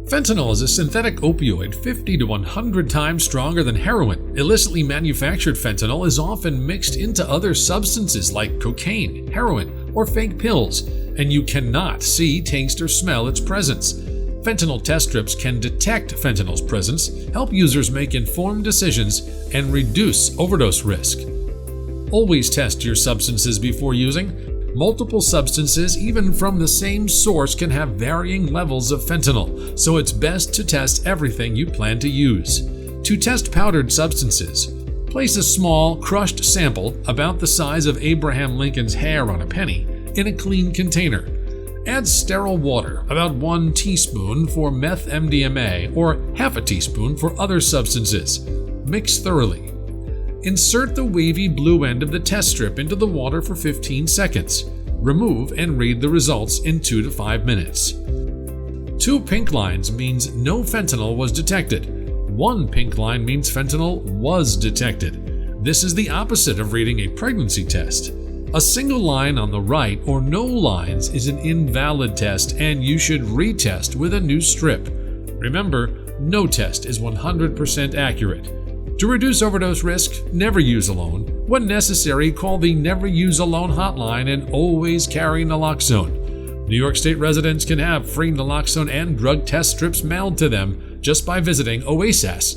Fentanyl is a synthetic opioid 50 to 100 times stronger than heroin. Illicitly manufactured fentanyl is often mixed into other substances like cocaine, heroin, or fake pills, and you cannot see, taste, or smell its presence. Fentanyl test strips can detect fentanyl's presence, help users make informed decisions, and reduce overdose risk. Always test your substances before using. Multiple substances, even from the same source, can have varying levels of fentanyl, so it's best to test everything you plan to use. To test powdered substances, place a small, crushed sample about the size of Abraham Lincoln's hair on a penny in a clean container. Add sterile water, about 1 teaspoon for meth-MDMA or half a teaspoon for other substances. Mix thoroughly. Insert the wavy blue end of the test strip into the water for 15 seconds. Remove and read the results in 2 to 5 minutes. 2 pink lines means no fentanyl was detected. 1 pink line means fentanyl was detected. This is the opposite of reading a pregnancy test. A single line on the right or no lines is an invalid test, and you should retest with a new strip. Remember, no test is 100% accurate. To reduce overdose risk, never use alone. When necessary, call the Never Use Alone hotline and always carry naloxone. New York State residents can have free naloxone and drug test strips mailed to them just by visiting oasas.ny.gov.